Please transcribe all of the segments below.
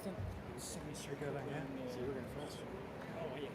think semicircular, yeah. So you're going first. Oh, yes.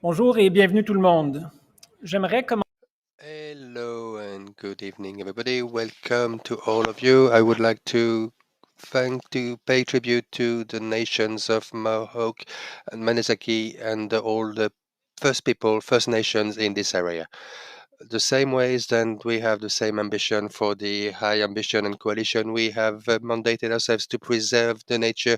Bonjour et bienvenue tout le monde. J'aimerais commencer. Hello and good evening, everybody. Welcome to all of you. I would like to pay tribute to the nations of Mohawk and Manizaki and all the First Nations in this area. The same ways that we have the same ambition for the High Ambition and Coalition, we have mandated ourselves to preserve the nature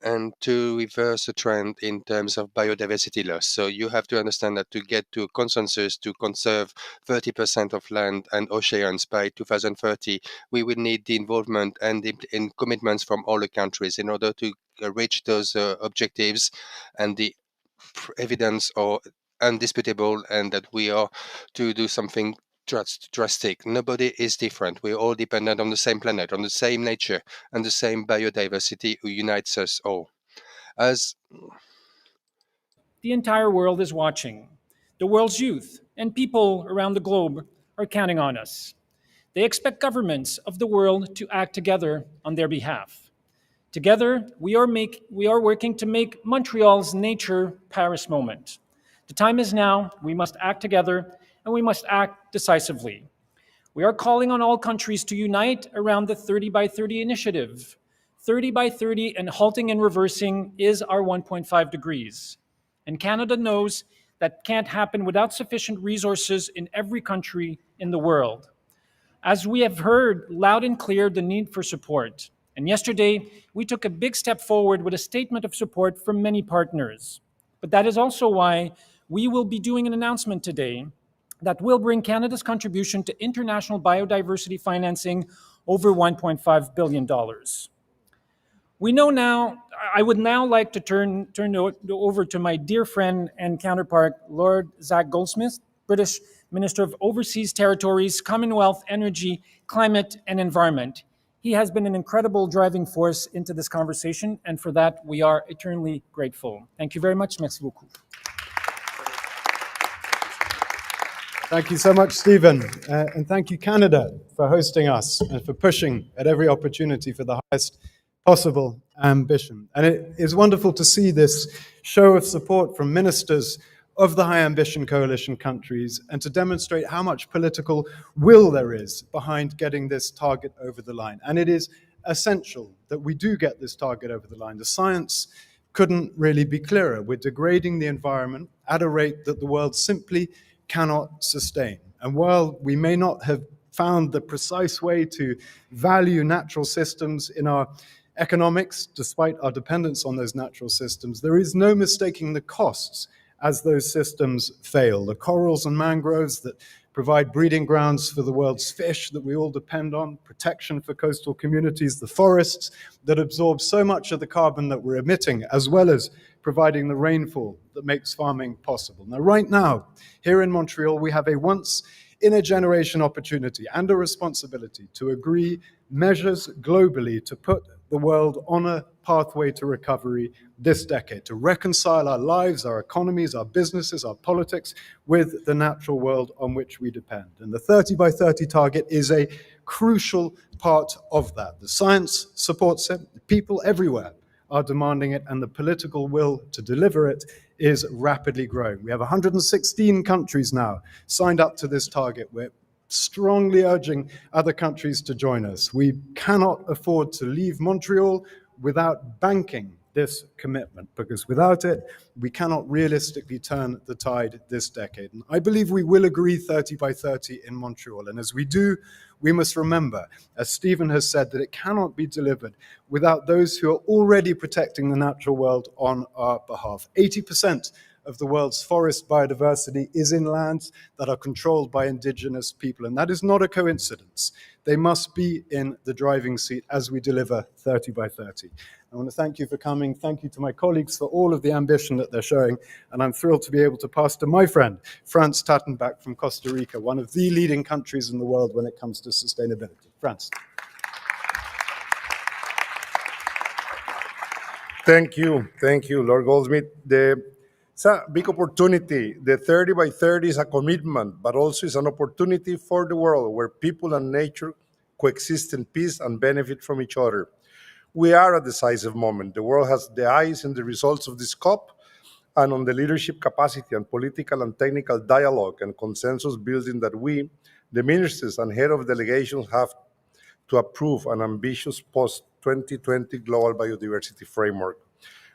and to reverse the trend in terms of biodiversity loss. So you have to understand that to get to a consensus to conserve 30% of land and oceans by 2030, we will need the involvement and in commitments from all the countries in order to reach those objectives, and the evidence are undisputable, and that we are to do something drastic. Nobody is different. We're all dependent on the same planet, on the same nature, and the same biodiversity who unites us all. As The entire world is watching. The world's youth and people around the globe are counting on us. They expect governments of the world to act together on their behalf. Together, we are working to make Montreal's Nature Paris moment. The time is now. We must act together, and we must act decisively. We are calling on all countries to unite around the 30 by 30 initiative. 30 by 30 and halting and reversing is our 1.5 degrees. And Canada knows that can't happen without sufficient resources in every country in the world. As we have heard loud and clear the need for support. And yesterday, we took a big step forward with a statement of support from many partners. But that is also why we will be doing an announcement today that will bring Canada's contribution to international biodiversity financing over $1.5 billion. We know now, I would now like to turn over to my dear friend and counterpart, Lord Zach Goldsmith, British Minister of Overseas Territories, Commonwealth, Energy, Climate, and Environment. He has been an incredible driving force into this conversation, and for that, we are eternally grateful. Thank you very much. Merci beaucoup. Thank you so much, Stephen. And thank you, Canada, for hosting us and for pushing at every opportunity for the highest possible ambition. And it is wonderful to see this show of support from ministers of the High Ambition Coalition countries, and to demonstrate how much political will there is behind getting this target over the line. And it is essential that we do get this target over the line. The science couldn't really be clearer. We're degrading the environment at a rate that the world simply cannot sustain. And while we may not have found the precise way to value natural systems in our economics, despite our dependence on those natural systems, there is no mistaking the costs as those systems fail. The corals and mangroves that provide breeding grounds for the world's fish that we all depend on, protection for coastal communities, the forests that absorb so much of the carbon that we're emitting, as well as providing the rainfall that makes farming possible. Now, right now, here in Montreal, we have a once-in-a-generation opportunity and a responsibility to agree measures globally to put the world on a pathway to recovery this decade, to reconcile our lives, our economies, our businesses, our politics with the natural world on which we depend. And the 30 by 30 target is a crucial part of that. The science supports it, people everywhere are demanding it, and the political will to deliver it is rapidly growing. We have 116 countries now signed up to this target. We're strongly urging other countries to join us. We cannot afford to leave Montreal without banking this commitment, because without it, we cannot realistically turn the tide this decade. And I believe we will agree 30 by 30 in Montreal. And as we do, we must remember, as Stephen has said, that it cannot be delivered without those who are already protecting the natural world on our behalf. 80% of the world's forest biodiversity is in lands that are controlled by indigenous people. And that is not a coincidence. They must be in the driving seat as we deliver 30 by 30. I want to thank you for coming. Thank you to my colleagues for all of the ambition that they're showing. And I'm thrilled to be able to pass to my friend, Franz Tattenbach from Costa Rica, one of the leading countries in the world when it comes to sustainability. Franz. Thank you, Lord Goldsmith. It's a big opportunity. The 30 by 30 is a commitment, but also is an opportunity for the world where people and nature coexist in peace and benefit from each other. We are at a decisive moment. The world has the eyes on the results of this COP and on the leadership capacity and political and technical dialogue and consensus building that we, the ministers and head of delegations, have to approve an ambitious post-2020 global biodiversity framework.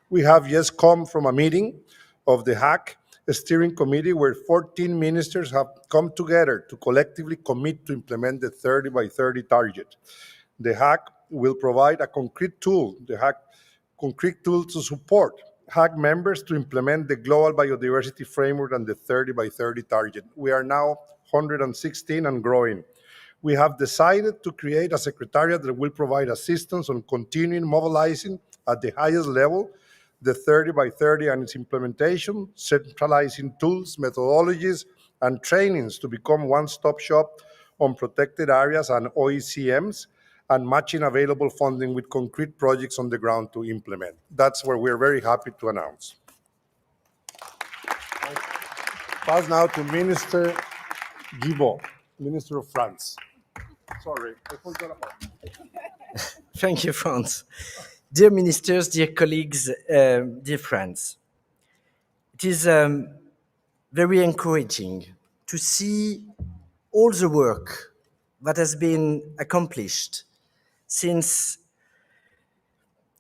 We have just come from a meeting of the HAC steering committee where 14 ministers have come together to collectively commit to implement the 30 by 30 target. The HAC will provide a concrete tool, to support HAC members to implement the global biodiversity framework and the 30 by 30 target. We are now 116 and growing. We have decided to create a secretariat that will provide assistance on continuing mobilizing at the highest level the 30 by 30 and its implementation, centralizing tools, methodologies, and trainings to become one-stop shop on protected areas and OECMs, and matching available funding with concrete projects on the ground to implement. That's where we're very happy to announce. Pass now to Minister Guibault, Minister of France. Sorry, I forgot about it. Thank you, Franz. Dear ministers, dear colleagues, dear friends, it is very encouraging to see all the work that has been accomplished since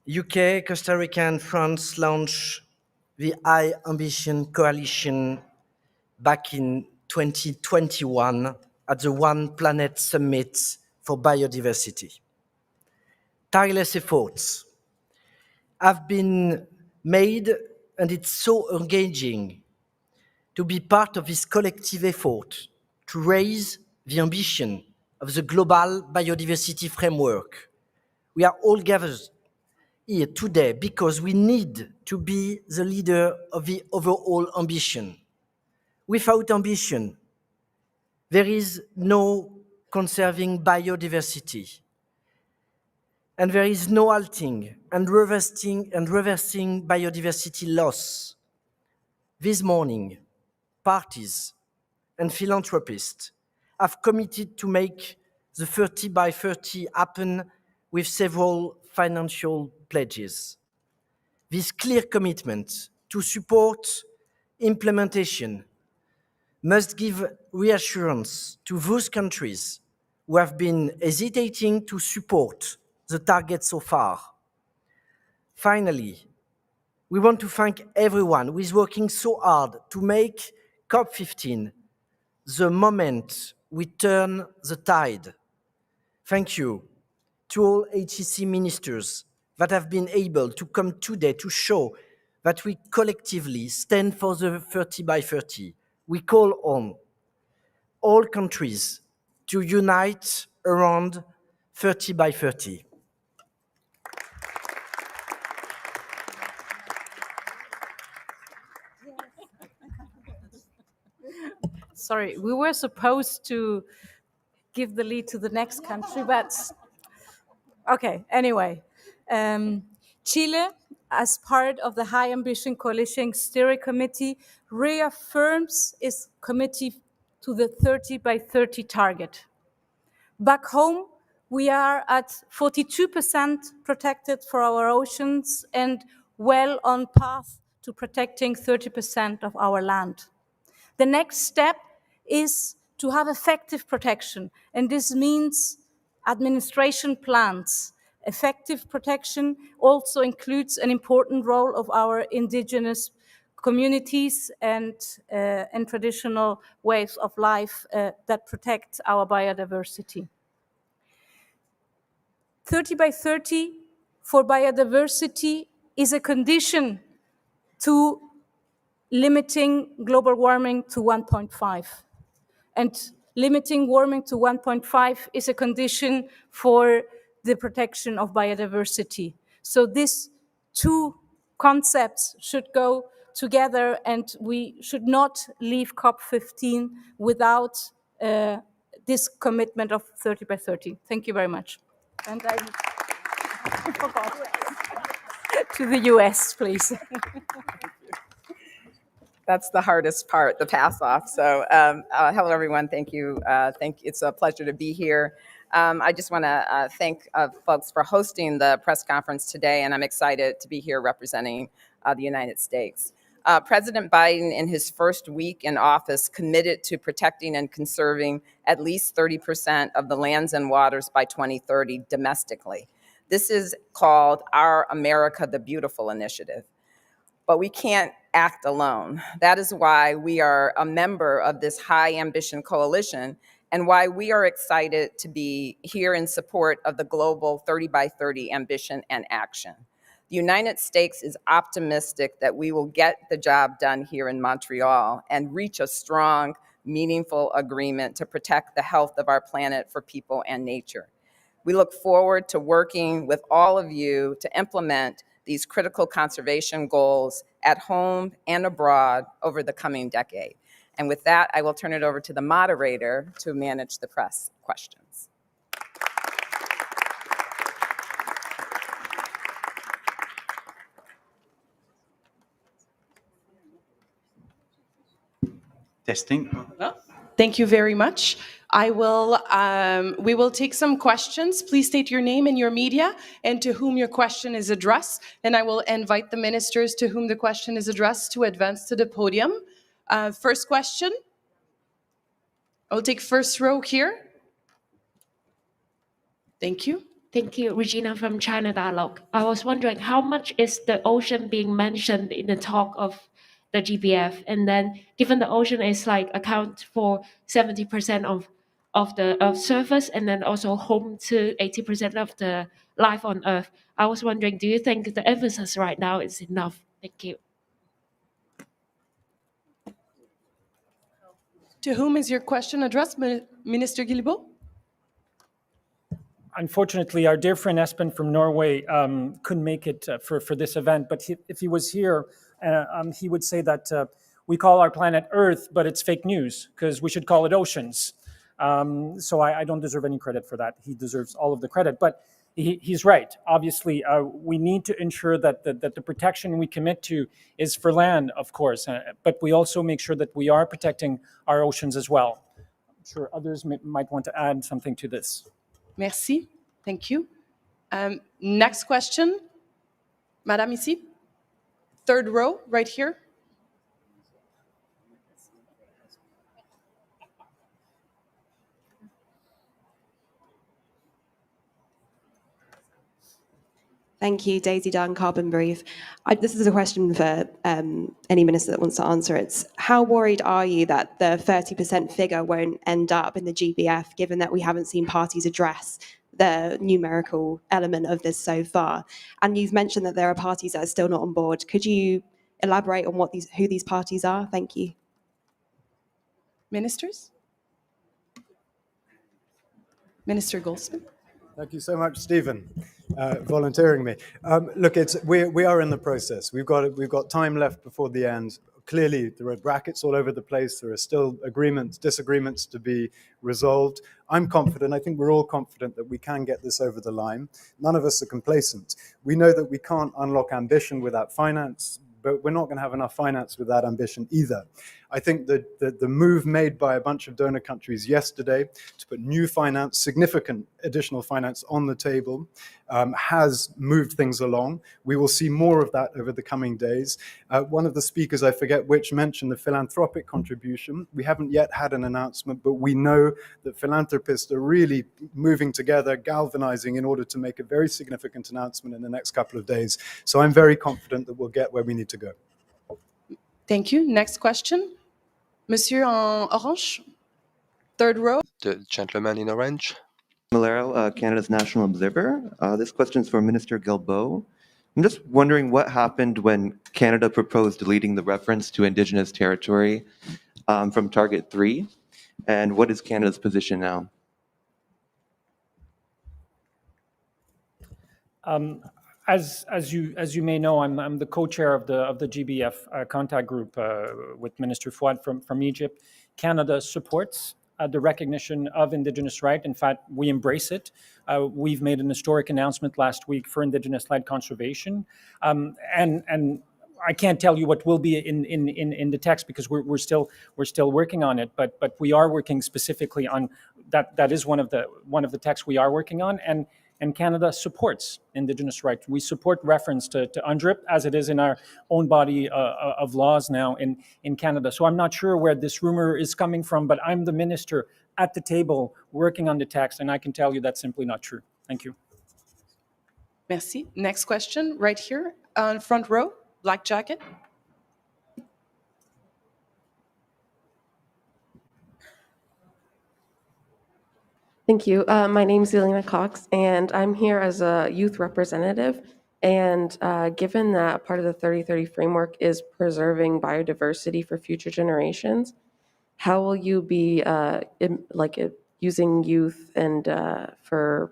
UK, Costa Rica, and France launched the High Ambition Coalition back in 2021 at the One Planet Summit for Biodiversity. Tireless efforts have been made, and it's so engaging to be part of this collective effort to raise the ambition of the global biodiversity framework. We are all gathered here today because we need to be the leader of the overall ambition. Without ambition, there is no conserving biodiversity. And there is no halting and reversing biodiversity loss. This morning, parties and philanthropists have committed to make the 30 by 30 happen with several financial pledges. This clear commitment to support implementation must give reassurance to those countries who have been hesitating to support the target so far. Finally, we want to thank everyone who is working so hard to make COP15 the moment we turn the tide. Thank you to all HEC ministers that have been able to come today to show that we collectively stand for the 30 by 30. We call on all countries to unite around 30 by 30. Sorry, we were supposed to give the lead to the next country, but okay, anyway. Chile, as part of the High Ambition Coalition Steering Committee, reaffirms its committee to the 30 by 30 target. Back home, we are at 42% protected for our oceans and well on path to protecting 30% of our land. The next step is to have effective protection, and this means administration plans. Effective protection also includes an important role of our indigenous communities and traditional ways of life that protect our biodiversity. 30 by 30 for biodiversity is a condition to limiting global warming to 1.5. And limiting warming to 1.5 is a condition for the protection of biodiversity. So these two concepts should go together, and we should not leave COP15 without this commitment of 30 by 30. Thank you very much. And I forgot to the US, please. That's the hardest part, the pass off. So hello, everyone. Thank you. It's a pleasure to be here. I just want to thank folks for hosting the press conference today, and I'm excited to be here representing the United States. President Biden, in his first week in office, committed to protecting and conserving at least 30% of the lands and waters by 2030 domestically. This is called Our America the Beautiful initiative. But we can't act alone. That is why we are a member of this high ambition coalition, and why we are excited to be here in support of the global 30 by 30 ambition and action. The United States is optimistic that we will get the job done here in Montreal and reach a strong, meaningful agreement to protect the health of our planet for people and nature. We look forward to working with all of you to implement these critical conservation goals at home and abroad over the coming decade. And with that, I will turn it over to the moderator to manage the press questions. Testing. Thank you very much. We will take some questions. Please state your name and your media and to whom your question is addressed. And I will invite the ministers to whom the question is addressed to advance to the podium. First question. I'll take first row here. Thank you. Thank you, Regina from China Dialogue. I was wondering how much is the ocean being mentioned in the talk of the GBF? And then given the ocean is like account for 70% of the Earth's surface and then also home to 80% of the life on Earth, I was wondering, do you think the emphasis right now is enough? Thank you. To whom is your question addressed, Minister Guilbeault? Unfortunately, our dear friend Espen from Norway couldn't make it for this event, but if he was here, he would say that we call our planet Earth, but it's fake news because we should call it oceans. So I don't deserve any credit for that. He deserves all of the credit, but he's right. Obviously, we need to ensure that the protection we commit to is for land, of course, but we also make sure that we are protecting our oceans as well. I'm sure others might want to add something to this. Merci. Thank you. Next question. Madame ici. Third row, right here. Thank you, Daisy Dunn, Carbon Brief. This is a question for any minister that wants to answer it. How worried are you that the 30% figure won't end up in the GBF, given that we haven't seen parties address the numerical element of this so far? And you've mentioned that there are parties that are still not on board. Could you elaborate on who these parties are? Thank you. Ministers? Minister Goldsmith? Thank you so much, Stephen, volunteering me. Look, we are in the process. We've got time left before the end. Clearly, there are brackets all over the place. There are still disagreements to be resolved. I'm confident, I think we're all confident that we can get this over the line. None of us are complacent. We know that we can't unlock ambition without finance, but we're not going to have enough finance without ambition either. I think that the move made by a bunch of donor countries yesterday to put new finance, significant additional finance on the table, has moved things along. We will see more of that over the coming days. One of the speakers, I forget which, mentioned the philanthropic contribution. We haven't yet had an announcement, but we know that philanthropists are really moving together, galvanizing in order to make a very significant announcement in the next couple of days. So I'm very confident that we'll get where we need to go. Thank you. Next question. Monsieur en orange, third row. The gentleman in orange. Malero, Canada's National Observer. This question is for Minister Guilbeault. I'm just wondering what happened when Canada proposed deleting the reference to Indigenous territory from Target 3. And what is Canada's position now? As you may know, I'm the co-chair of the GBF contact group with Minister Fouad from Egypt. Canada supports the recognition of Indigenous right. In fact, we embrace it. We've made an historic announcement last week for Indigenous-led conservation, and I can't tell you what will be in the text because we're still working on it. But we are working specifically on that. That is one of the texts we are working on, and Canada supports Indigenous rights. We support reference to UNDRIP as it is in our own body of laws now in Canada. So I'm not sure where this rumor is coming from, but I'm the minister at the table working on the text, and I can tell you that's simply not true. Thank you. Merci. Next question, right here on front row, black jacket. Thank you. My name is Elena Cox, and I'm here as a youth representative. And given that part of the 3030 framework is preserving biodiversity for future generations, how will you be using youth and how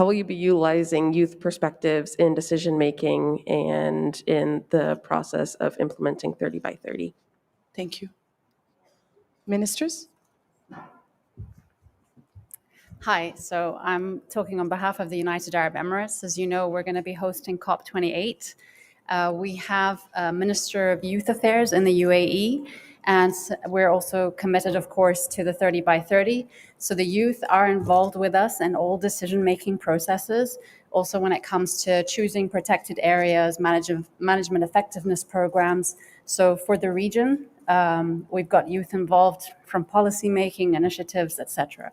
will you be utilizing youth perspectives in decision making and in the process of implementing 30 by 30? Thank you. Ministers? Hi, so I'm talking on behalf of the United Arab Emirates. As you know, we're going to be hosting COP28. We have a Minister of Youth Affairs in the UAE, and we're also committed, of course, to the 30 by 30. So the youth are involved with us in all decision-making processes, also when it comes to choosing protected areas, management effectiveness programs. So for the region, we've got youth involved from policy-making, initiatives, etc.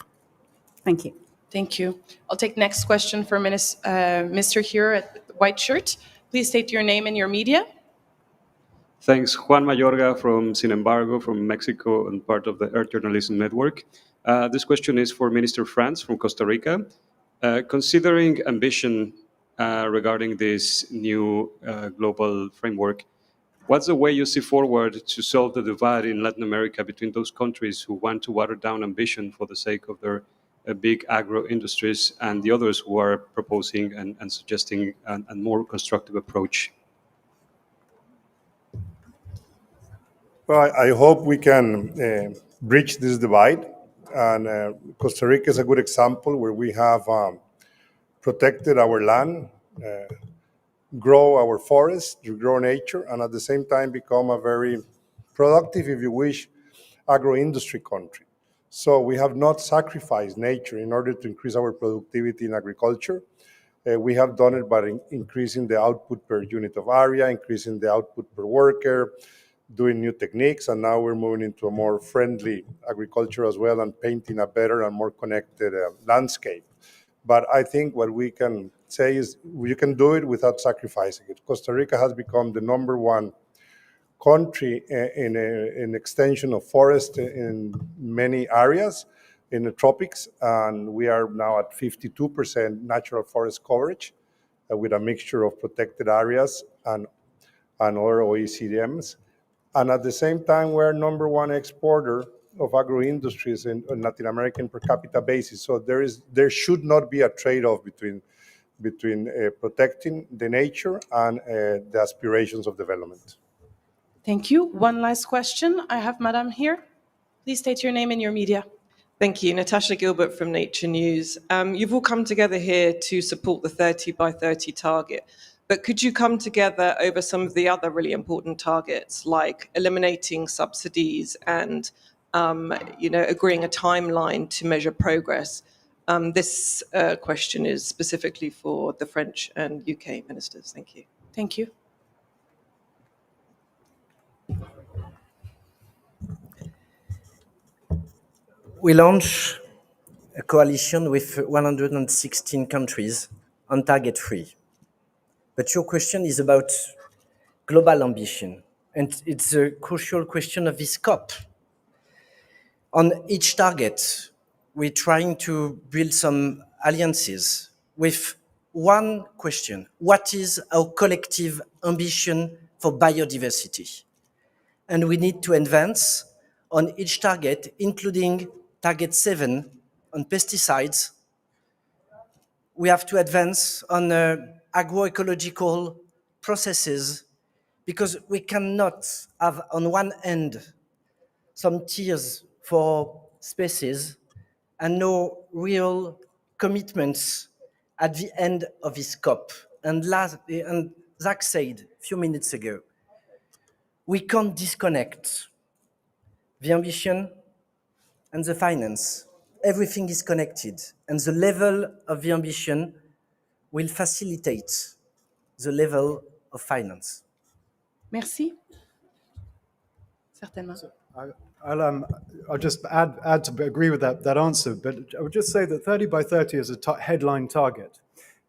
Thank you. Thank you. I'll take next question for Mr. here at the white shirt. Please state your name and your media. Thanks. Juan Mayorga from Sin Embargo, from Mexico and part of the Earth Journalism Network. This question is for Minister Franz from Costa Rica. Considering ambition regarding this new global framework, what's the way you see forward to solve the divide in Latin America between those countries who want to water down ambition for the sake of their big agro industries and the others who are proposing and suggesting a more constructive approach? Well, I hope we can bridge this divide. And Costa Rica is a good example where we have protected our land, grow our forests, grow nature, and at the same time become a very productive, if you wish, agro-industry country. So we have not sacrificed nature in order to increase our productivity in agriculture. We have done it by increasing the output per unit of area, increasing the output per worker, doing new techniques, and now we're moving into a more friendly agriculture as well and painting a better and more connected landscape. But I think what we can say is you can do it without sacrificing it. Costa Rica has become the #1 country in extension of forest in many areas in the tropics, and we are now at 52% natural forest coverage with a mixture of protected areas and other OECDMs. And at the same time, we're #1 exporter of agro-industries in Latin American per capita basis. So there should not be a trade-off between protecting the nature and the aspirations of development. Thank you. One last question. I have Madame here. Please state your name and your media. Thank you. Natasha Gilbert from Nature News. You've all come together here to support the 30 by 30 target, but could you come together over some of the other really important targets, like eliminating subsidies and agreeing a timeline to measure progress? This question is specifically for the French and UK ministers. Thank you. Thank you. We launched a coalition with 116 countries on target 3. But your question is about global ambition, and it's a crucial question of this COP. On each target, we're trying to build some alliances with one question: what is our collective ambition for biodiversity? and we need to advance on each target, including target 7 on pesticides. We have to advance on agroecological processes, because we cannot have on one end some tiers for species and no real commitments at the end of this COP. And Zach said a few minutes ago, we can't disconnect the ambition and the finance. Everything is connected, and the level of the ambition will facilitate the level of finance. Merci. Certainement. I'll just add to agree with that answer, but I would just say that 30 by 30 is a headline target.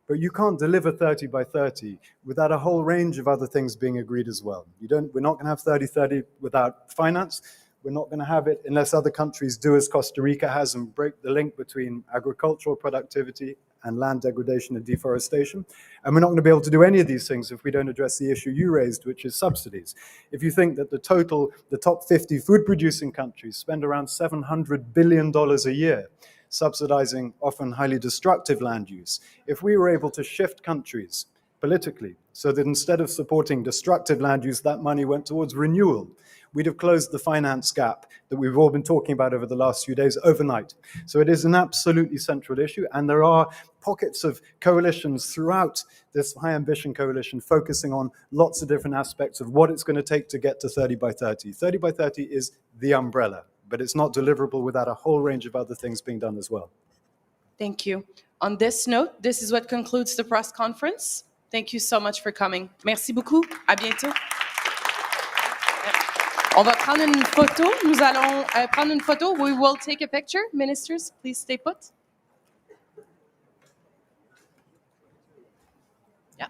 But you can't deliver 30 by 30 without a whole range of other things being agreed as well. We're not going to have 30-30 without finance. We're not going to have it unless other countries do as Costa Rica has and break the link between agricultural productivity and land degradation and deforestation. And we're not going to be able to do any of these things if we don't address the issue you raised, which is subsidies. If you think that the top 50 food-producing countries spend around $700 billion a year subsidizing often highly destructive land use, if we were able to shift countries politically so that instead of supporting destructive land use, that money went towards renewal, we'd have closed the finance gap that we've all been talking about over the last few days overnight. So it is an absolutely central issue, and there are pockets of coalitions throughout this high ambition coalition focusing on lots of different aspects of what it's going to take to get to 30 by 30. 30 by 30 is the umbrella, but it's not deliverable without a whole range of other things being done as well. Thank you. On this note, this is what concludes the press conference. Thank you so much for coming. Merci beaucoup. À bientôt. On va prendre une photo. Nous allons prendre une photo. We will take a picture. Ministers, please stay put. Yeah.